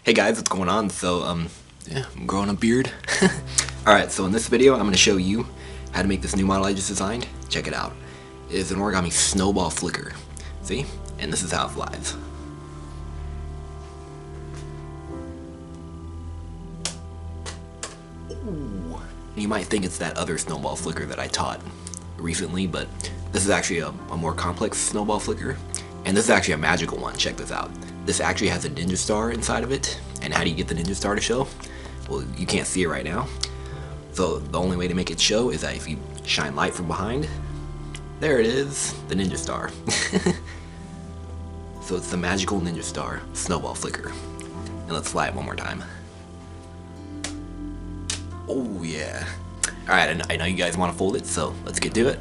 Hey guys, what's going on? Yeah, I'm growing a beard. Alright, so in this video, I'm going to show you how to make this new model I just designed. Check it out. It is an Origami Snowball flicker. See? And this is how it flies. Ooh. You might think it's that other Snowball flicker that I taught recently, but this is actually a more complex Snowball flicker. And this is actually a magical one. Check this out. This actually has a ninja star inside of it. And how do you get the ninja star to show? Well, you can't see it right now. So the only way to make it show is that if you shine light from behind, there it is, the ninja star. So it's the magical ninja star Snowball flicker. And let's fly it one more time. Oh yeah. Alright, I know you guys want to fold it, so let's get to it.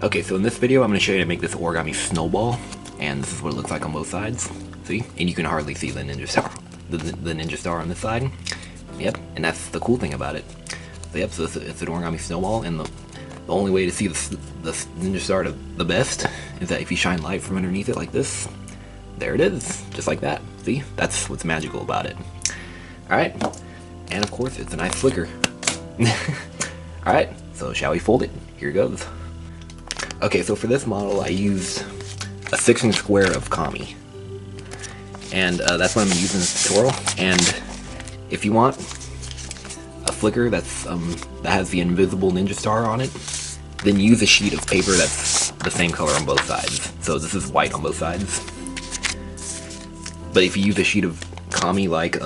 Okay, so in this video I'm going to show you how to make this Origami Snowball. And this is what it looks like on both sides. See? And you can hardly see the ninja star. The ninja star on this side. Yep, and that's the cool thing about it. So yep, so it's an Origami Snowball, and the only way to see the ninja star the best is that if you shine light from underneath it like this, there it is, just like that. See? That's what's magical about it. Alright, and of course it's a nice flicker. Alright, so shall we fold it? Here goes. Okay, so for this model I used a 6-inch square of kami. And that's what I'm using in this tutorial. And if you want a flicker that's that has the invisible ninja star on it, then use a sheet of paper that's the same color on both sides. So this is white on both sides. But if you use a sheet of kami like I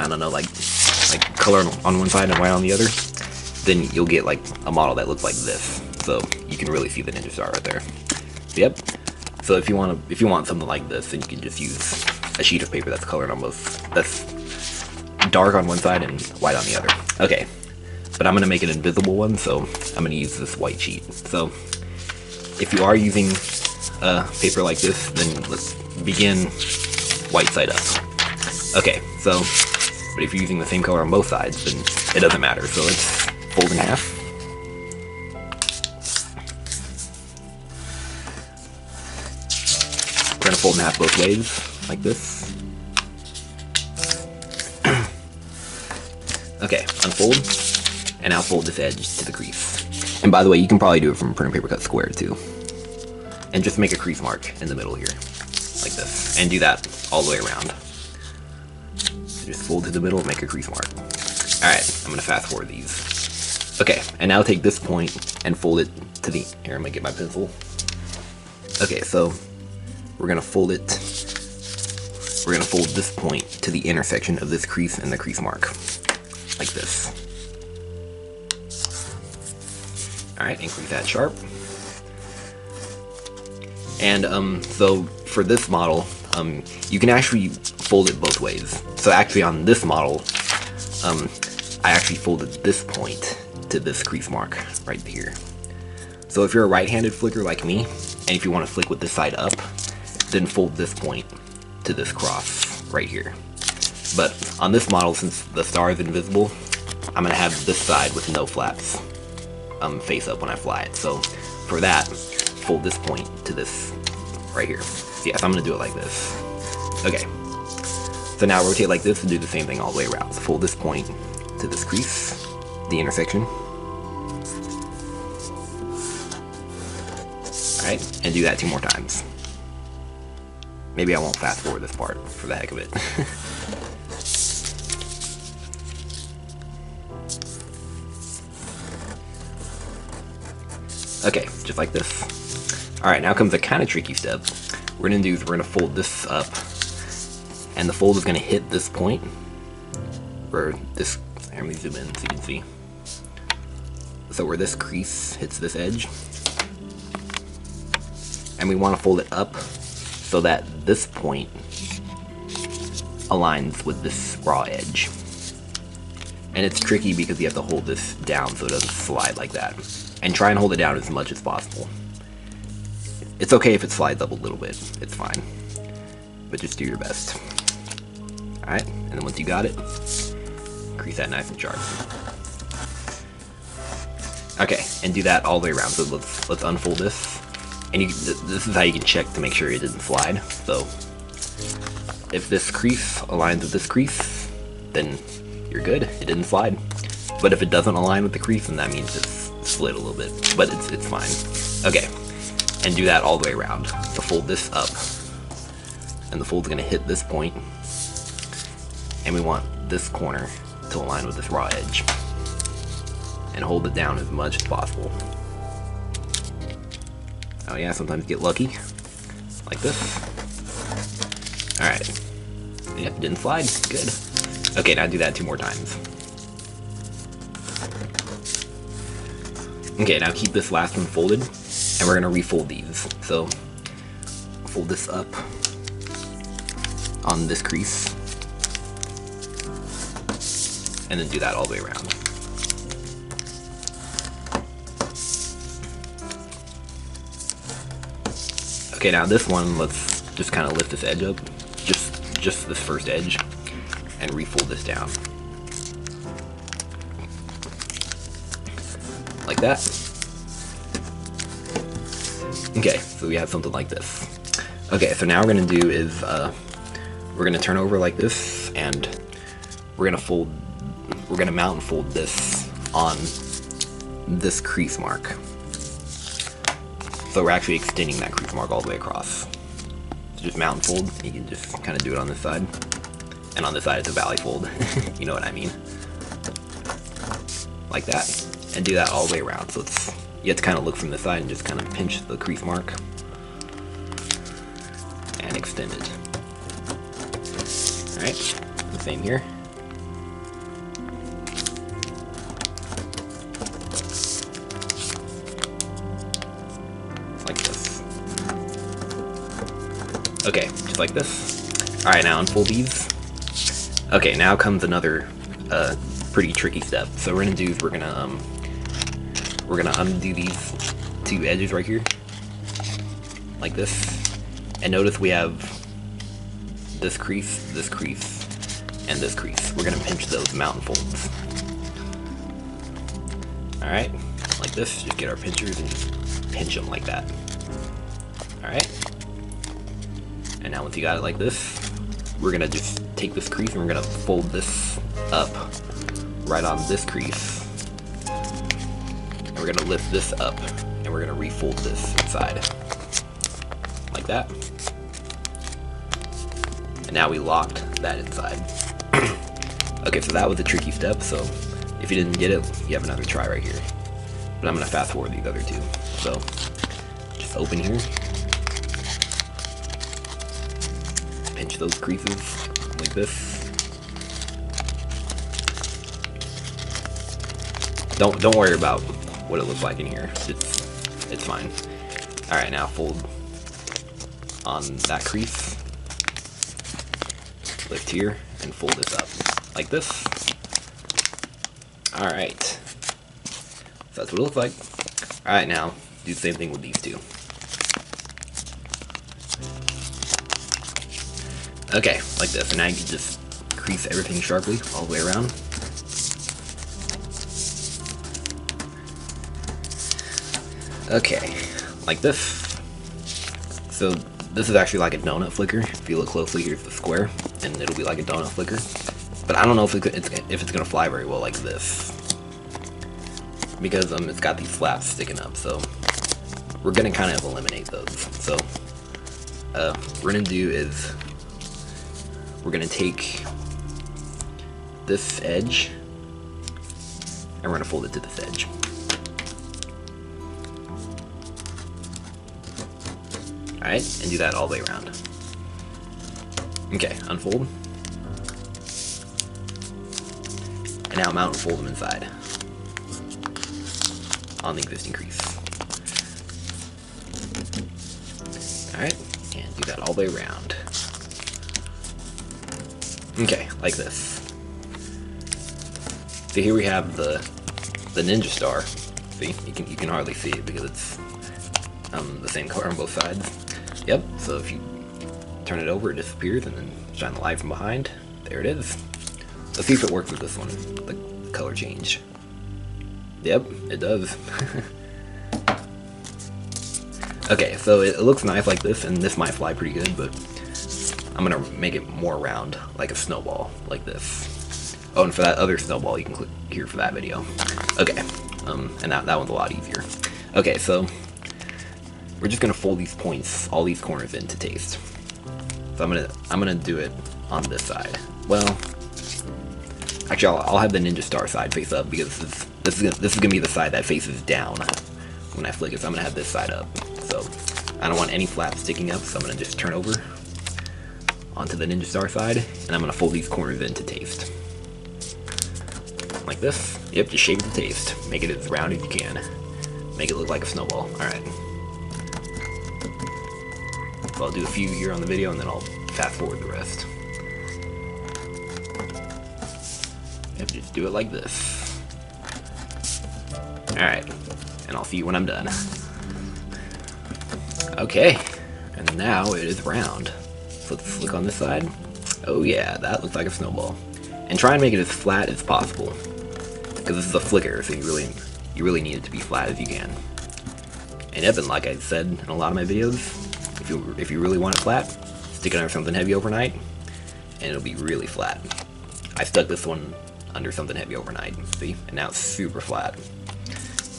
don't know, like color on one side and white on the other, then you'll get like a model that looks like this. So you can really see the ninja star right there. Yep. So if you want something like this, then you can just use a sheet of paper that's colored on both, that's dark on one side and white on the other. Okay, but I'm gonna make an invisible one, so I'm gonna use this white sheet. So if you are using paper like this, then let's begin white side up. Okay, so but if you're using the same color on both sides, then it doesn't matter. So let's fold in half. We're gonna fold in half both ways, like this. Okay, unfold, and now fold this edge to the crease. And by the way, you can probably do it from printer paper cut square too. And just make a crease mark in the middle here, like this. And do that all the way around. So just fold to the middle, make a crease mark. Alright, I'm gonna fast forward these. Okay, and now take this point and fold it to the, here I'm gonna get my pencil. Okay, so we're gonna fold this point to the intersection of this crease and the crease mark, like this. Alright, increase that sharp. And so for this model, you can actually fold it both ways. So actually on this model, I actually folded this point to this crease mark right here. So if you're a right-handed flicker like me, and if you want to flick with this side up, then fold this point to this cross right here. But on this model, since the star is invisible, I'm gonna have this side with no flaps face up when I fly it. So for that, fold this point to this right here. So yes, I'm gonna do it like this. Okay. So now rotate like this and do the same thing all the way around. So fold this point to this crease, the intersection. Alright, and do that 2 more times. Maybe I won't fast forward this part for the heck of it. Okay, just like this. Alright, now comes a kind of tricky step. What we're gonna do is we're gonna fold this up, and the fold is gonna hit this point, where this, here, let me zoom in so you can see. So where this crease hits this edge, and we want to fold it up so that this point aligns with this raw edge. And it's tricky because you have to hold this down so it doesn't slide like that. And try and hold it down as much as possible. It's okay if it slides up a little bit, it's fine. But just do your best. Alright, and then once you got it, crease that nice and sharp. Okay, and do that all the way around. So let's unfold this. And this is how you can check to make sure it didn't slide. So if this crease aligns with this crease, then you're good. It didn't slide. But if it doesn't align with the crease, then that means it's slid a little bit. But it's fine. Okay, and do that all the way around. So fold this up, and the fold's gonna hit this point, and we want this corner to align with this raw edge, and hold it down as much as possible. Oh yeah, sometimes get lucky, like this. Alright, yep, didn't slide, good. Okay, now do that 2 more times. Okay, now keep this last one folded, and we're gonna refold these. So, fold this up on this crease, and then do that all the way around. Okay, now this one, let's just kind of lift this edge up, just this first edge, and refold this down. Like that. Okay, so we have something like this. Okay, so now what we're gonna do is we're gonna turn over like this, and we're gonna mount and fold this on this crease mark. So we're actually extending that crease mark all the way across. So just mount and fold. You can just kind of do it on this side, and on this side it's a valley fold. You know what I mean? Like that. And do that all the way around. So you have to kind of look from the side and just kind of pinch the crease mark and extend it. Alright, the same here. Like this. Okay, just like this. Alright, now unfold these. Okay, now comes another pretty tricky step. So we're gonna do is we're gonna undo these 2 edges right here, like this, and notice we have this crease, and this crease. We're gonna pinch those mountain folds. Alright, like this, just get our pinchers and just pinch them like that. Alright, and now once you got it like this, we're gonna just take this crease and we're gonna fold this up right on this crease. We're gonna lift this up, and we're gonna refold this inside, like that. And now we locked that inside. Okay, so that was a tricky step, so if you didn't get it, you have another try right here. But I'm gonna fast forward these other 2. So, just open here, pinch those creases, like this. Don't worry about what it looks like in here. It's fine. Alright, now fold on that crease, lift here, and fold this up like this. Alright, so that's what it looks like. Alright, now do the same thing with these 2. Okay, like this, and now you can just crease everything sharply all the way around. Okay, like this. So this is actually like a donut flicker. If you look closely, here's the square, and it'll be like a donut flicker. But I don't know if it's gonna fly very well like this, because it's got these flaps sticking up. So we're gonna kind of eliminate those. So what we're gonna do is we're gonna take this edge and we're gonna fold it to this edge. Alright, and do that all the way around. Okay, unfold. And now mount and fold them inside on the existing crease. Alright, and do that all the way around. Okay, like this. So here we have the ninja star. See, you can hardly see it because it's the same color on both sides. Yep, so if you turn it over, it disappears, and then shine the light from behind. There it is. Let's see if it works with this one, the color change. Yep, it does. Okay, so it looks nice like this, and this might fly pretty good, but I'm gonna make it more round, like a snowball, like this. Oh, and for that other snowball, you can click here for that video. Okay, and that one's a lot easier. Okay, so we're just gonna fold these points, all these corners in to taste. So I'm gonna do it on this side. Well, actually, I'll have the Ninja Star side face up because this is gonna be the side that faces down when I flick it. So I'm gonna have this side up. So I don't want any flaps sticking up. So I'm gonna just turn over onto the Ninja Star side, and I'm gonna fold these corners in to taste. Like this. Yep, just shape it to taste. Make it as round as you can. Make it look like a snowball. Alright. So I'll do a few here on the video, and then I'll fast forward the rest. Yep, just do it like this. Alright. And I'll see you when I'm done. Okay. And now it is round. So let's look on this side. Oh yeah, that looks like a snowball. And try and make it as flat as possible, because this is a flicker, so you really need it to be flat as you can. And Evan, like I said in a lot of my videos, if you really want it flat, stick it under something heavy overnight, and it'll be really flat. I stuck this one under something heavy overnight, see? And now it's super flat,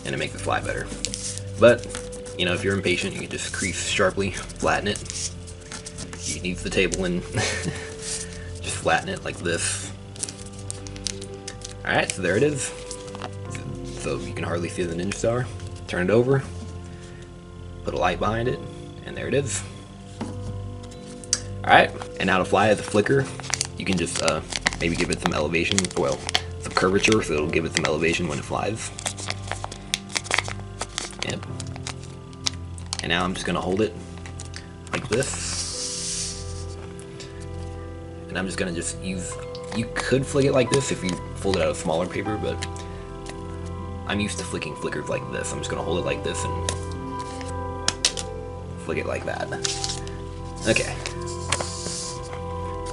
and it makes it fly better. But, you know, if you're impatient, you can just crease sharply, flatten it. You can use the table and just flatten it like this. Alright, so there it is. So you can hardly see the Ninja Star. Turn it over, put a light behind it, and there it is. Alright, and now to fly as a flicker, you can just maybe give it some elevation, well, some curvature, so it'll give it some elevation when it flies. Yep. And now I'm just going to hold it like this. And I'm just going to use, you could flick it like this if you fold it out of smaller paper, but I'm used to flicking flickers like this. I'm just going to hold it like this and flick it like that. Okay.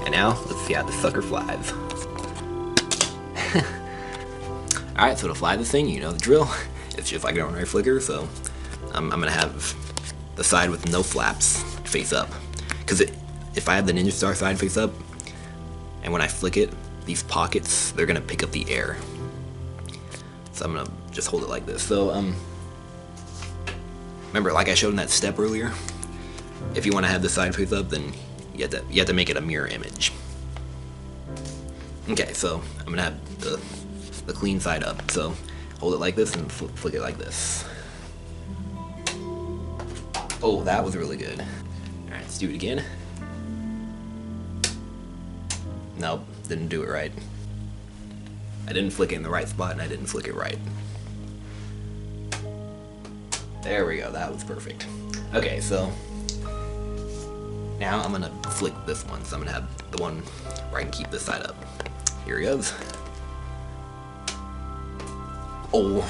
And now, let's see how this sucker flies. Alright, so to fly this thing, you know the drill. It's just like an ordinary flicker, so I'm going to have the side with no flaps face up. Because if I have the Ninja Star side face up, and when I flick it, these pockets, they're going to pick up the air. So I'm going to just hold it like this. So, remember, like I showed in that step earlier, if you want to have the side face up, then you have to make it a mirror image. Okay, so I'm going to have the clean side up. So hold it like this and flick it like this. Oh, that was really good. Alright, let's do it again. Nope, didn't do it right. I didn't flick it in the right spot, and I didn't flick it right. There we go, that was perfect. Okay, so now I'm gonna flick this one, so I'm gonna have the one where I can keep this side up. Here it goes. Oh.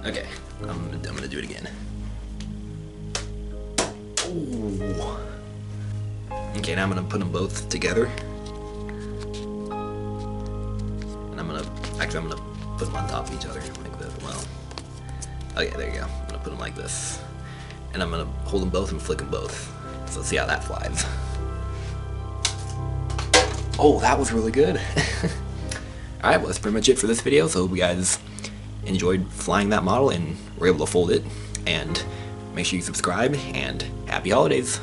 Okay, I'm gonna do it again. Oh. Okay, now I'm gonna put them both together. And I'm gonna put them on top of each other like this. Well, okay, there you go. I'm gonna put them like this. And I'm gonna hold them both and flick them both. So let's see how that flies. Oh, that was really good. Alright, well that's pretty much it for this video. So hope you guys enjoyed flying that model and were able to fold it. And make sure you subscribe, and happy holidays.